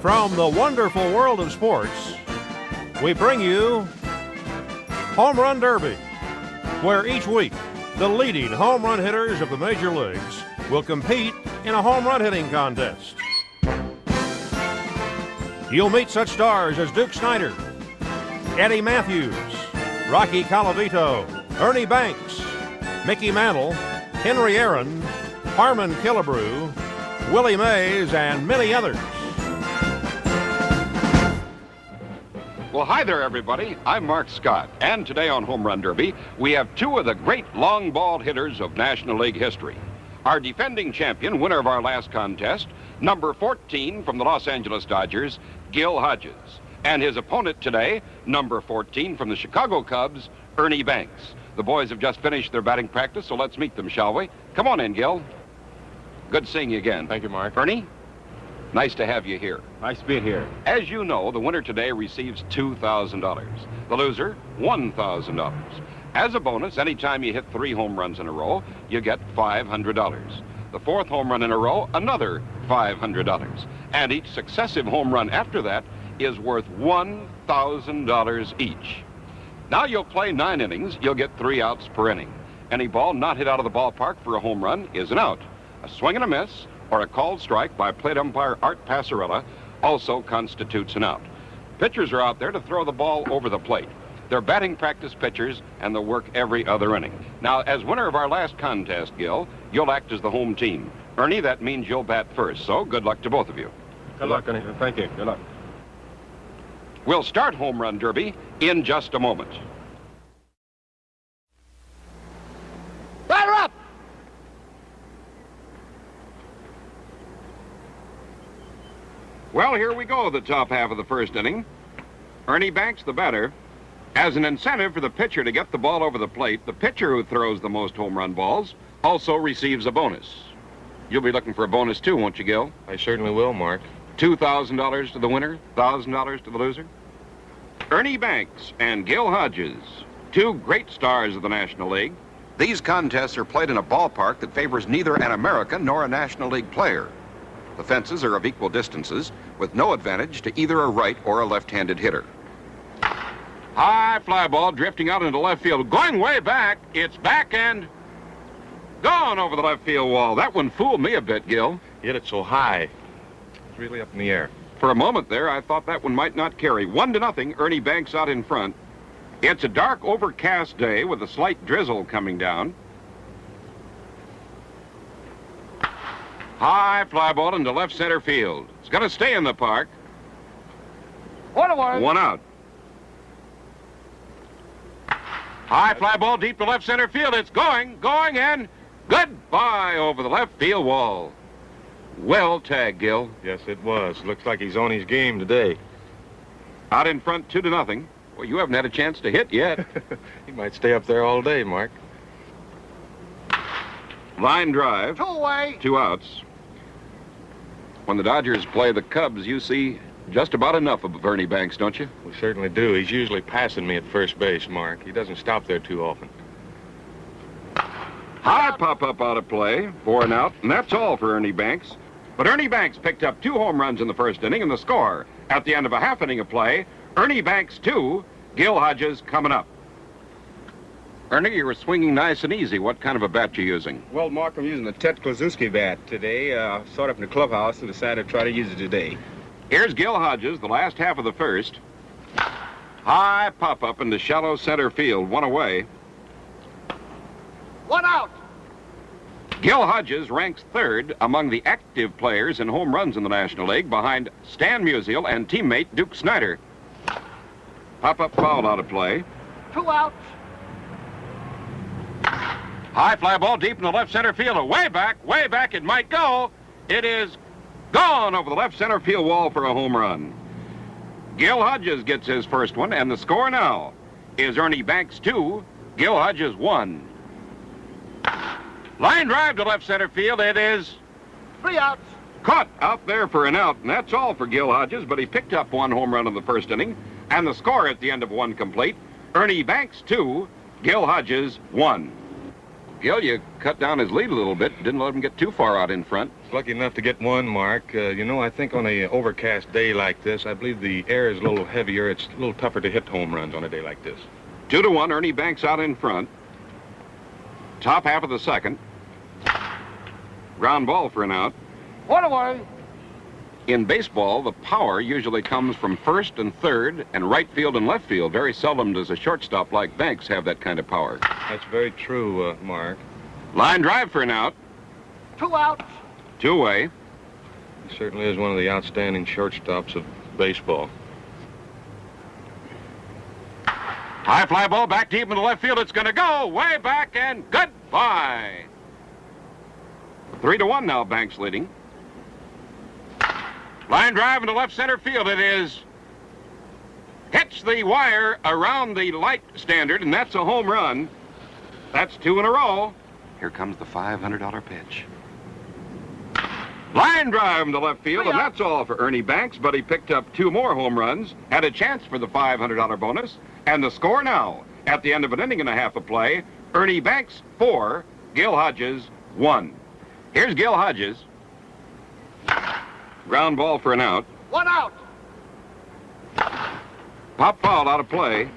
From the wonderful world of sports, we bring you Home Run Derby, where each week the leading home run hitters of the major leagues will compete in a home run hitting contest. You'll meet such stars as Duke Snider, Eddie Matthews, Rocky Colavito, Ernie Banks, Mickey Mantle, Henry Aaron, Harmon Killebrew, Willie Mays, and many others. Well, hi there, everybody. I'm Mark Scott, and today on Home Run Derby, we have two of the great long ball hitters of National League history. Our defending champion, winner of our last contest, number 14 from the Los Angeles Dodgers, Gil Hodges. And his opponent today, number 14 from the Chicago Cubs, Ernie Banks. The boys have just finished their batting practice, so let's meet them, shall we? Come on in, Gil. Good seeing you again. Thank you, Mark. Ernie, nice to have you here. Nice being here. As you know, the winner today receives $2,000. The loser, $1,000. As a bonus, anytime you hit 3 home runs in a row, you get $500. The 4th home run in a row, another $500. And each successive home run after that is worth $1,000 each. Now you'll play 9 innings, you'll get 3 outs per inning. Any ball not hit out of the ballpark for a home run is an out. A swing and a miss, or a called strike by plate umpire Art Passarella also constitutes an out. Pitchers are out there to throw the ball over the plate. They're batting practice pitchers, and they'll work every other inning. Now, as winner of our last contest, Gil, you'll act as the home team. Ernie, that means you'll bat first, so good luck to both of you. Good luck, Ernie. Thank you. Good luck. We'll start Home Run Derby in just a moment. Batter up! Well, here we go, the top half of the first inning. Ernie Banks, the batter. As an incentive for the pitcher to get the ball over the plate, the pitcher who throws the most home run balls also receives a bonus. You'll be looking for a bonus too, won't you, Gil? I certainly will, Mark. $2,000 to the winner, $1,000 to the loser. Ernie Banks and Gil Hodges, two great stars of the National League. These contests are played in a ballpark that favors neither an American nor a National League player. The fences are of equal distances, with no advantage to either a right or a left-handed hitter. High fly ball drifting out into left field, going way back. It's back and gone over the left field wall. That one fooled me a bit, Gil. Hit it so high. It's really up in the air. For a moment there, I thought that one might not carry. 1-0, Ernie Banks out in front. It's a dark, overcast day with a slight drizzle coming down. High fly ball into left center field. It's going to stay in the park. 1-1. 1 out. High fly ball deep to left center field. It's going, and goodbye over the left field wall. Well tagged, Gil. Yes, it was. Looks like he's on his game today. Out in front, 2-0. Well, you haven't had a chance to hit yet. He might stay up there all day, Mark. Line drive. 2 away. 2 outs. When the Dodgers play the Cubs, you see just about enough of Ernie Banks, don't you? We certainly do. He's usually passing me at first base, Mark. He doesn't stop there too often. High pop-up out of play, 4 and out, and that's all for Ernie Banks. But Ernie Banks picked up 2 home runs in the first inning, and the score, at the end of a half inning of play, Ernie Banks 2, Gil Hodges coming up. Ernie, you were swinging nice and easy. What kind of a bat you using? Well, Mark, I'm using the Ted Klaczewski bat today. Saw it up in the clubhouse and decided to try to use it today. Here's Gil Hodges, the last half of the first. High pop-up into shallow center field, 1 away. 1 out. Gil Hodges ranks 3rd among the active players in home runs in the National League, behind Stan Musial and teammate Duke Snider. Pop-up foul out of play. 2 outs. High fly ball deep in the left center field. Way back, it might go. It is gone over the left center field wall for a home run. Gil Hodges gets his first one, and the score now is Ernie Banks 2, Gil Hodges 1. Line drive to left center field. It is 3 outs. caught out there for an out, and that's all for Gil Hodges, but he picked up 1 home run in the first inning, and the score at the end of 1 complete, Ernie Banks 2, Gil Hodges 1. Gil, you cut down his lead a little bit. Didn't let him get too far out in front. Lucky enough to get one, Mark. You know, I think on an overcast day like this, I believe the air is a little heavier. It's a little tougher to hit home runs on a day like this. 2-1, Ernie Banks out in front. Top half of the second. Ground ball for an out. 1 away. In baseball, the power usually comes from first and third and right field and left field. Very seldom does a shortstop like Banks have that kind of power. That's very true, Mark. Line drive for an out. 2 outs. 2 away. He certainly is one of the outstanding shortstops of baseball. High fly ball back deep in the left field. It's going to go way back and goodbye. 3-1 now, Banks leading. Line drive into left center field. It is. Hits the wire around the light standard, and that's a home run. That's 2 in a row. Here comes the $500 pitch. Line drive into left field, and that's all for Ernie Banks, but he picked up 2 more home runs, had a chance for the $500 bonus, and the score now, at the end of an inning and a half of play, Ernie Banks 4, Gil Hodges 1. Here's Gil Hodges. Ground ball for an out. 1 out. Pop foul out of play.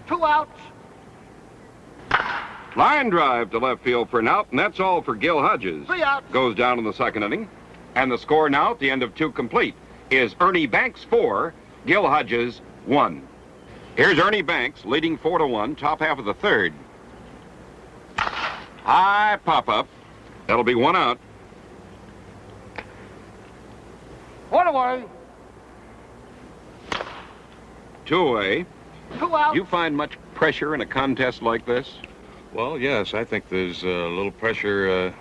2 outs. Line drive to left field for an out, and that's all for Gil Hodges. 3 outs. Goes down in the second inning. And the score now at the end of 2 complete is Ernie Banks 4, Gil Hodges 1. Here's Ernie Banks leading 4-1, top half of the third. High pop-up. That'll be 1 out. 1 away. 2 away. 2 outs. You find much pressure in a contest like this? Well, yes, I think there's a little pressure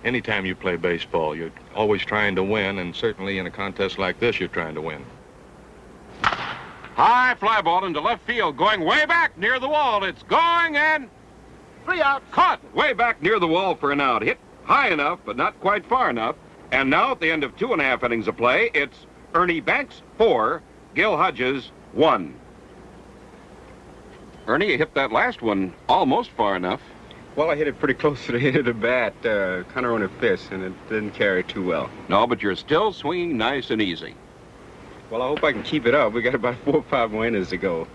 anytime you play baseball. You're always trying to win, and certainly in a contest like this, you're trying to win. High fly ball into left field, going way back near the wall. It's going and 3 outs. caught way back near the wall for an out. Hit high enough, but not quite far enough. And now at the end of 2.5 innings of play, it's Ernie Banks 4, Gil Hodges 1. Ernie, you hit that last one almost far enough. Well, I hit it pretty close to the end of the bat, kind of on the fist, and it didn't carry too well. No, but you're still swinging nice and easy. Well, I hope I can keep it up. We got about 4 or 5 more innings to go.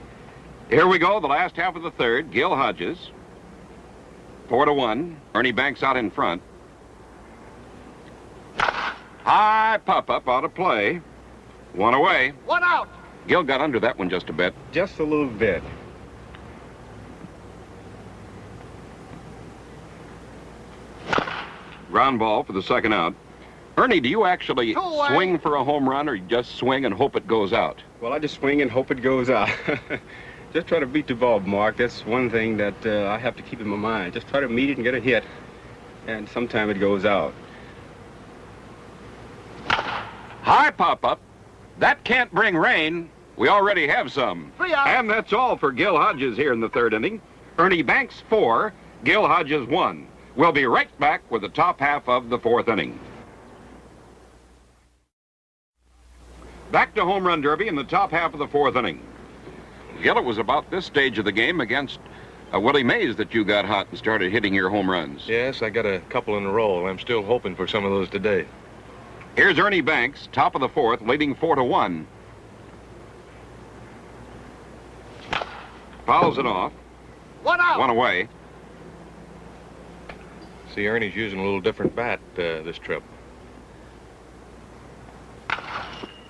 Here we go, the last half of the third. Gil Hodges, 4-1. Ernie Banks out in front. High pop-up out of play. 1 away. 1 out. Gil got under that one just a bit. Just a little bit. Ground ball for the second out. Ernie, do you actually 2 away. swing for a home run, or you just swing and hope it goes out? Well, I just swing and hope it goes out. Just try to beat the ball, Mark. That's one thing that I have to keep in my mind. Just try to meet it and get a hit, and sometime it goes out. High pop-up. That can't bring rain. We already have some. 3 outs. And that's all for Gil Hodges here in the third inning. Ernie Banks 4, Gil Hodges 1. We'll be right back with the top half of the fourth inning. Back to Home Run Derby in the top half of the fourth inning. Gil, it was about this stage of the game against Willie Mays that you got hot and started hitting your home runs. Yes, I got a couple in a row. I'm still hoping for some of those today. Here's Ernie Banks, top of the fourth, leading 4-1. Fouls it off. 1 out. 1 away. See, Ernie's using a little different bat this trip.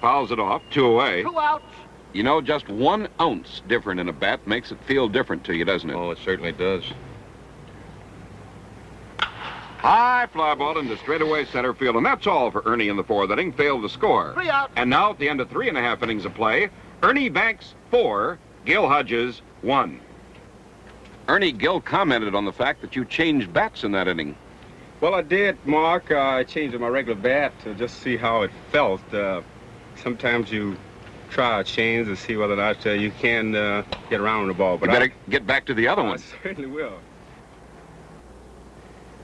Fouls it off. 2 away. 2 outs. You know, just 1 ounce different in a bat makes it feel different to you, doesn't it? Oh, it certainly does. High fly ball into straightaway center field, and that's all for Ernie in the fourth inning. Failed to score. 3 outs. And now at the end of 3.5 innings of play, Ernie Banks 4, Gil Hodges 1. Ernie, Gil commented on the fact that you changed bats in that inning. Well, I did, Mark. I changed my regular bat to just see how it felt. Sometimes you try a change to see whether or not you can get around the ball. But You better get back to the other I one. certainly will.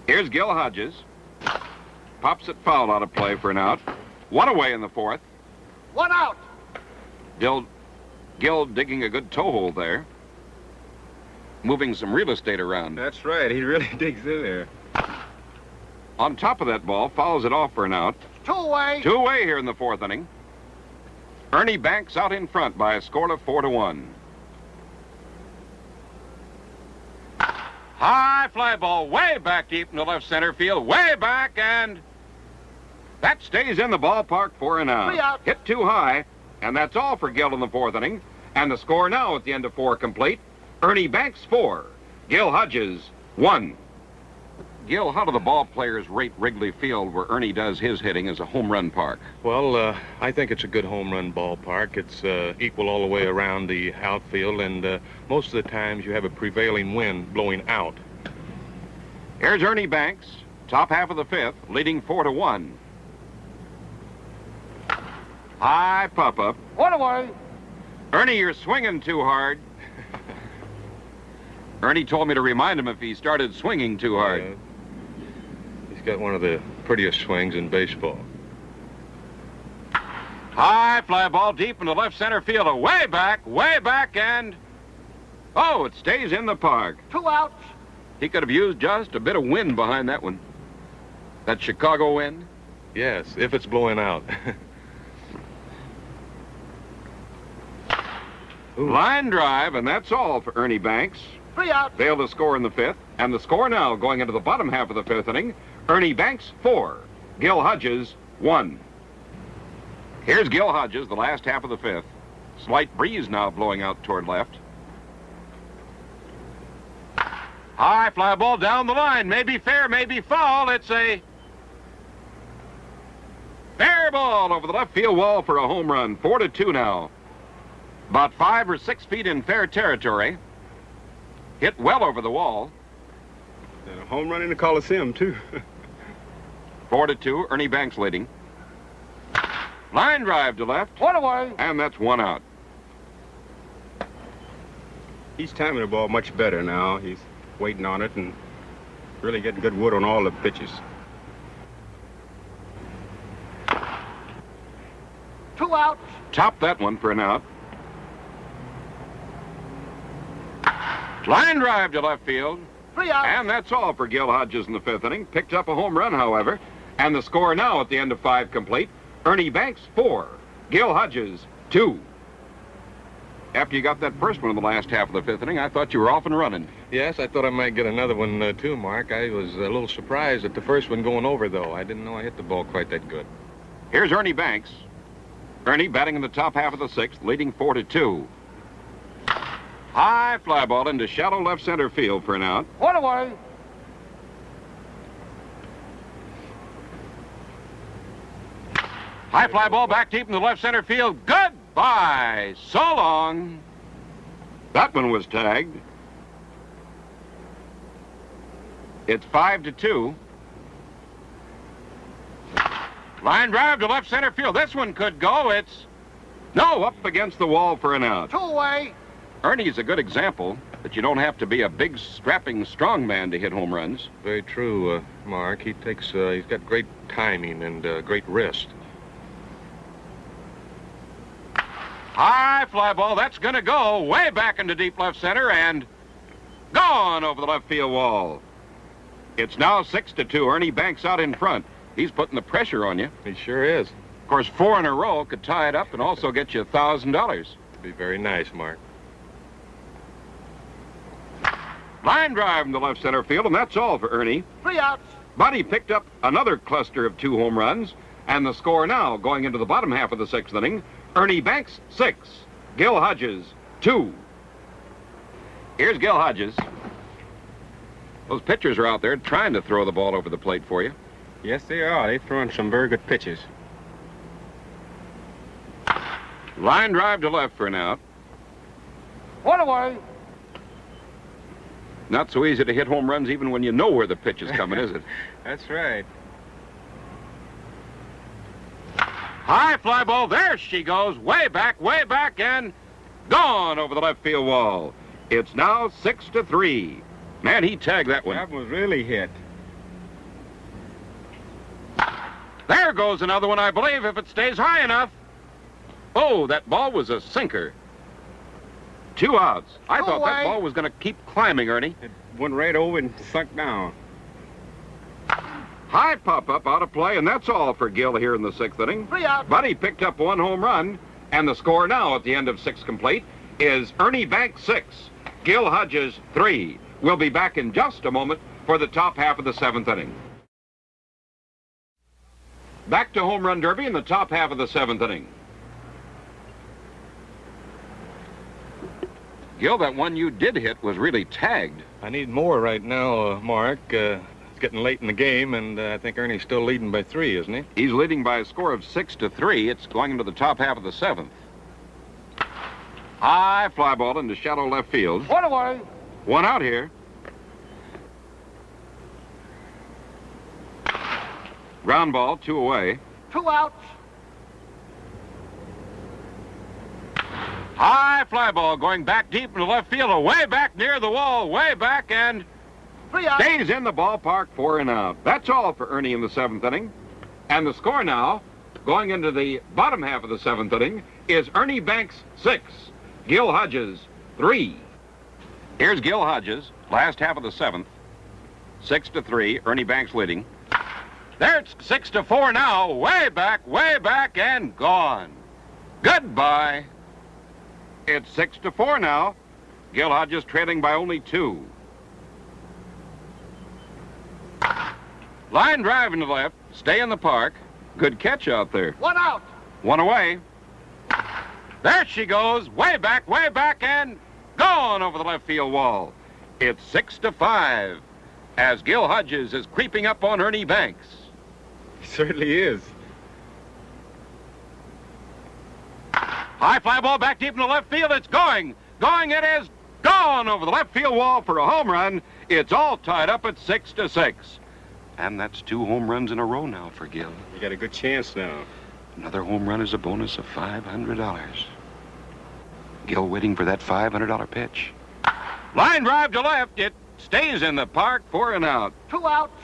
Here's Gil Hodges. Pops it foul out of play for an out. 1 away in the fourth. 1 out. Gil digging a good toe hold there. moving some real estate around. That's right. He really digs in there. On top of that ball, fouls it off for an out. 2-away. 2-away here in the fourth inning. Ernie Banks out in front by a score of 4-1. High fly ball way back deep in the left center field, way back, and that stays in the ballpark for an out. 3 outs. Hit too high, and that's all for Gil in the fourth inning. And the score now at the end of 4 complete. Ernie Banks 4, Gil Hodges 1. Gil, how do the ball players rate Wrigley Field, where Ernie does his hitting, as a home run park? Well, I think it's a good home run ballpark. It's equal all the way around the outfield, and most of the times you have a prevailing wind blowing out. Here's Ernie Banks, top half of the fifth, leading 4-1. High pop-up. 1-away. Ernie, you're swinging too hard. Ernie told me to remind him if he started swinging too hard. He's got one of the prettiest swings in baseball. High fly ball deep in the left center field, way back, and... oh, it stays in the park. 2 outs. He could have used just a bit of wind behind that one. That Chicago wind? Yes, if it's blowing out. Line drive, and that's all for Ernie Banks. 3 outs. Failed to score in the fifth, and the score now going into the bottom half of the fifth inning, Ernie Banks 4, Gil Hodges 1. Here's Gil Hodges, the last half of the fifth. Slight breeze now blowing out toward left. High fly ball down the line, maybe fair, maybe foul. It's a fair ball over the left field wall for a home run. 4-2 now. About 5 or 6 feet in fair territory. Hit well over the wall. And a home run in the Coliseum, too. 4-2, Ernie Banks leading. Line drive to left. 1-away. And that's 1 out. He's timing the ball much better now. He's waiting on it and really getting good wood on all the pitches. 2 outs. Top that one for an out. Line drive to left field. 3 outs. And that's all for Gil Hodges in the fifth inning. Picked up a home run, however. And the score now at the end of 5 complete. Ernie Banks 4, Gil Hodges 2. After you got that first one in the last half of the fifth inning, I thought you were off and running. Yes, I thought I might get another one, too, Mark. I was a little surprised at the first one going over, though. I didn't know I hit the ball quite that good. Here's Ernie Banks. Ernie batting in the top half of the sixth, leading 4-2. High fly ball into shallow left center field for an out. 1-away. High fly ball back deep in the left center field. Goodbye. So long. That one was tagged. It's 5-2. Line drive to left center field. This one could go. It's no, up against the wall for an out. 2-away. Ernie's a good example that you don't have to be a big, strapping, strong man to hit home runs. Very true, Mark. He's got great timing and great wrist. High fly ball. That's going to go way back into deep left center and gone over the left field wall. It's now 6-2. Ernie Banks out in front. He's putting the pressure on you. He sure is. Of course, 4 in a row could tie it up and also get you $1,000. Be very nice, Mark. Line drive in the left center field, and that's all for Ernie. 3 outs. But he picked up another cluster of 2 home runs, and the score now going into the bottom half of the sixth inning, Ernie Banks 6, Gil Hodges 2. Here's Gil Hodges. Those pitchers are out there trying to throw the ball over the plate for you. Yes, they are. They're throwing some very good pitches. Line drive to left for an out. 1-away. Not so easy to hit home runs even when you know where the pitch is coming, is it? That's right. High fly ball. There she goes. Way back, and gone over the left field wall. It's now 6-3. Man, he tagged that one. That was really hit. There goes another one, I believe, if it stays high enough. Oh, that ball was a sinker. 2 outs. I thought that away. ball was going to keep climbing, Ernie. It went right over and sunk down. High pop-up out of play, and that's all for Gil here in the 6th inning. 3 outs. But he picked up 1 home run, and the score now at the end of 6 complete is Ernie Banks 6, Gil Hodges 3. We'll be back in just a moment for the top half of the 7th inning. Back to Home Run Derby in the top half of the 7th inning. Gil, that one you did hit was really tagged. I need more right now, Mark. It's getting late in the game, and I think Ernie's still leading by 3, isn't he? He's leading by a score of 6-3. It's going into the top half of the 7th. High fly ball into shallow left field. 1 away. 1 out here. Ground ball, 2 away. 2 outs. High fly ball going back deep into left field, way back near the wall, way back, and 3 outs. stays in the ballpark 4 and out. That's all for Ernie in the 7th inning. And the score now, going into the bottom half of the 7th inning, is Ernie Banks 6, Gil Hodges 3. Here's Gil Hodges, last half of the 7th. 6-3, Ernie Banks leading. There it's 6-4 now, way back, and gone. Goodbye. It's 6-4 now. Gil Hodges trailing by only 2. Line drive into left, stay in the park. Good catch out there. 1 out. 1 away. There she goes, way back, and gone over the left field wall. It's 6-5 as Gil Hodges is creeping up on Ernie Banks. He certainly is. High fly ball back deep in the left field. It's going. It is gone over the left field wall for a home run. It's all tied up at 6-6. And that's 2 home runs in a row now for Gil. You got a good chance now. Another home run is a bonus of $500. Gil waiting for that $500 pitch. Line drive to left. It stays in the park 4 and out. 2 outs.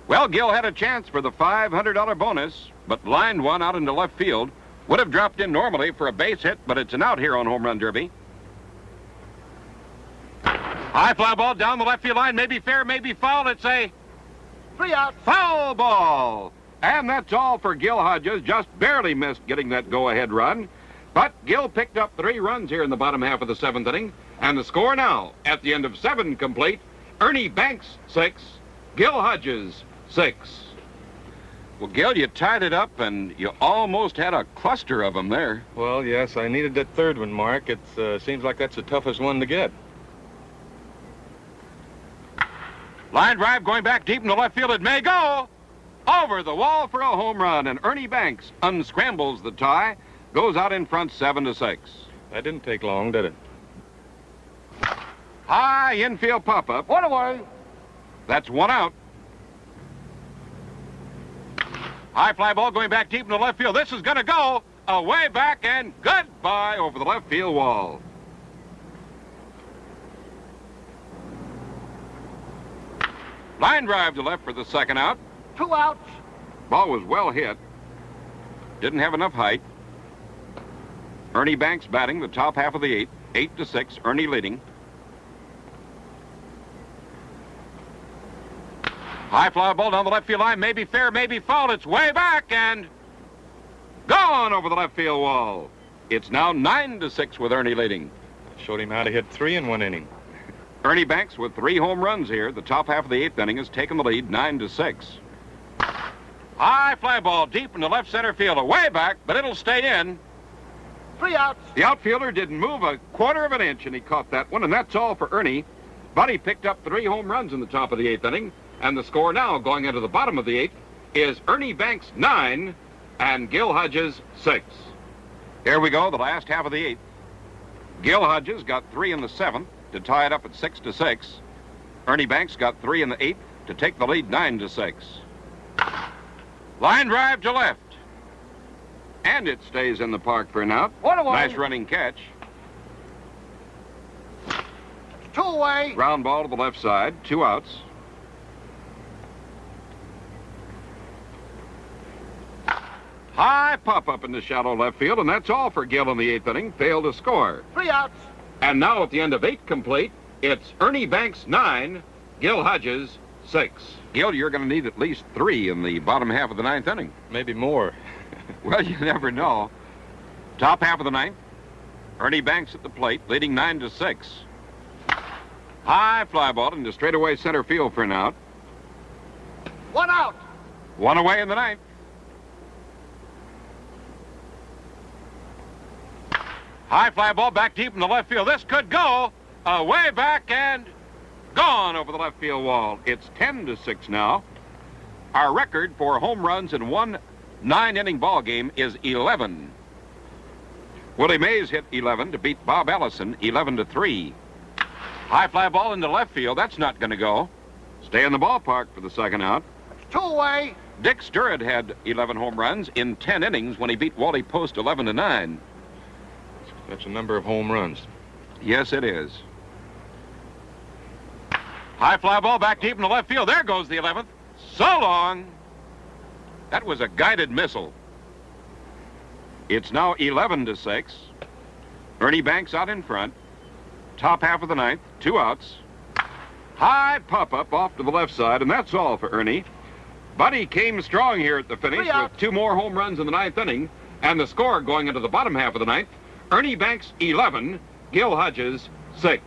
Well, Gil had a chance for the $500 bonus, but lined one out into left field. Would have dropped in normally for a base hit, but it's an out here on Home Run Derby. High fly ball down the left field line. Maybe fair, maybe foul. It's a 3 outs. foul ball. And that's all for Gil Hodges. Just barely missed getting that go-ahead run. But Gil picked up 3 runs here in the bottom half of the 7th inning. And the score now, at the end of 7 complete, Ernie Banks 6, Gil Hodges 6. Well, Gil, you tied it up, and you almost had a cluster of them there. Well, yes, I needed that 3rd one, Mark. It seems like that's the toughest one to get. Line drive going back deep in the left field. It may go over the wall for a home run, and Ernie Banks unscrambles the tie, goes out in front 7-6. That didn't take long, did it? High infield pop-up. 1 away. That's 1 out. High fly ball going back deep in the left field. This is going to go away back and goodbye over the left field wall. Line drive to left for the 2nd out. 2 outs. Ball was well hit. Didn't have enough height. Ernie Banks batting the top half of the 8th. 8-6, Ernie leading. High fly ball down the left field line. Maybe fair, maybe foul. It's way back and gone over the left field wall. It's now 9-6 with Ernie leading. Showed him how to hit 3 in 1 inning. Ernie Banks with 3 home runs here. The top half of the 8th inning has taken the lead 9-6. High fly ball deep in the left center field. Way back, but it'll stay in. 3 outs. The outfielder didn't move a quarter of an inch, and he caught that one, and that's all for Ernie. But he picked up 3 home runs in the top of the 8th inning. And the score now, going into the bottom of the 8th, is Ernie Banks 9 and Gil Hodges 6. Here we go, the last half of the 8th. Gil Hodges got 3 in the 7th to tie it up at 6-6. Ernie Banks got 3 in the 8th to take the lead 9-6. Line drive to left. And it stays in the park for an out. 1 away. Nice running catch. 2 away. Ground ball to the left side, 2 outs. High pop-up in the shallow left field, and that's all for Gil in the 8th inning. Failed to score. 3 outs. And now at the end of 8 complete, it's Ernie Banks 9, Gil Hodges 6. Gil, you're going to need at least 3 in the bottom half of the 9th inning. Maybe more. Well, you never know. Top half of the 9th, Ernie Banks at the plate, leading 9-6. High fly ball into straightaway center field for an out. 1 out. 1 away in the 9th. High fly ball back deep in the left field. This could go way back and gone over the left field wall. It's 10-6 now. Our record for home runs in one 9-inning ball game is 11. Willie Mays hit 11 to beat Bob Ellison 11-3. High fly ball into left field. That's not going to go. Stay in the ballpark for the second out. 2 away. Dick Sturridge had 11 home runs in 10 innings when he beat Wally Post 11-9. That's a number of home runs. Yes, it is. High fly ball back deep in the left field. There goes the 11th. So long. That was a guided missile. It's now 11-6. Ernie Banks out in front. Top half of the 9th. 2 outs. High pop-up off to the left side, and that's all for Ernie. But he came strong here at the finish with 2 more home runs in the 9th inning, and the score going into the bottom half of the 9th, Ernie Banks 11, Gil Hodges 6.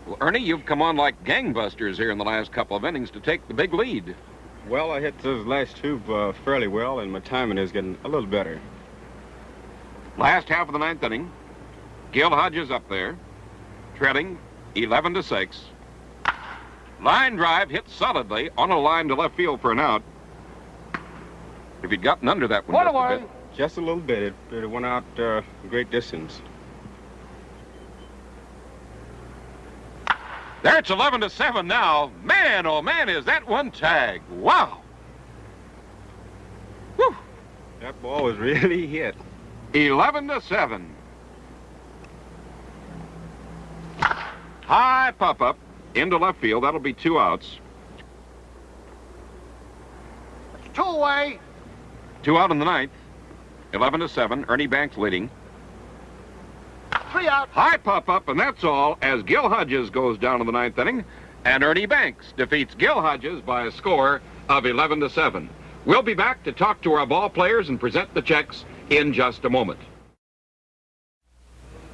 Well, Ernie, you've come on like gangbusters here in the last couple of innings to take the big lead. Well, I hit those last 2 fairly well, and my timing is getting a little better. Last half of the 9th inning, Gil Hodges up there, trailing 11-6. Line drive hit solidly on a line to left field for an out. If he'd gotten under that one just a bit. Just a little bit. It went out a great distance. There it's 11-7 now. Man, oh man, is that one tagged. Wow. Whew. That ball was really hit. 11-7. High pop-up into left field. That'll be 2 outs. 2 away. 2 out in the 9th. 11-7. Ernie Banks leading. 3 out. High pop-up, and that's all as Gil Hodges goes down in the 9th inning, and Ernie Banks defeats Gil Hodges by a score of 11-7. We'll be back to talk to our ball players and present the checks in just a moment.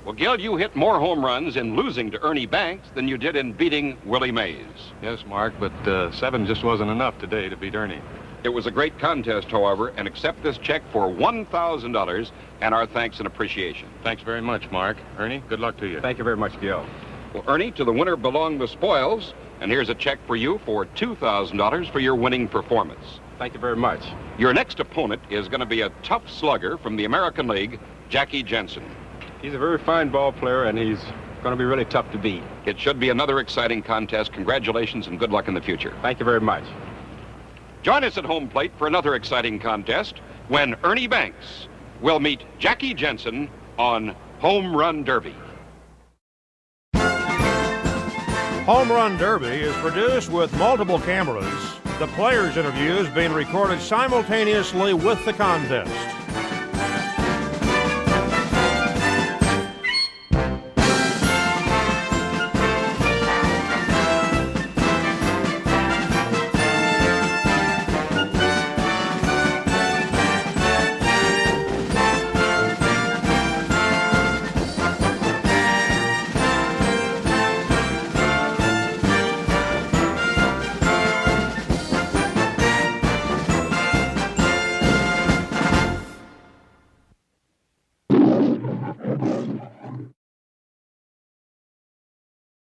Well, Gil, you hit more home runs in losing to Ernie Banks than you did in beating Willie Mays. Yes, Mark, but 7 just wasn't enough today to beat Ernie. It was a great contest, however, and accept this check for $1,000 and our thanks and appreciation. Thanks very much, Mark. Ernie, good luck to you. Thank you very much, Gil. Well, Ernie, to the winner belong the spoils, and here's a check for you for $2,000 for your winning performance. Thank you very much. Your next opponent is going to be a tough slugger from the American League, Jackie Jensen. He's a very fine ball player, and he's going to be really tough to beat. It should be another exciting contest. Congratulations and good luck in the future. Thank you very much. Join us at home plate for another exciting contest when Ernie Banks will meet Jackie Jensen on Home Run Derby. Home Run Derby is produced with multiple cameras, the players' interviews being recorded simultaneously with the contest.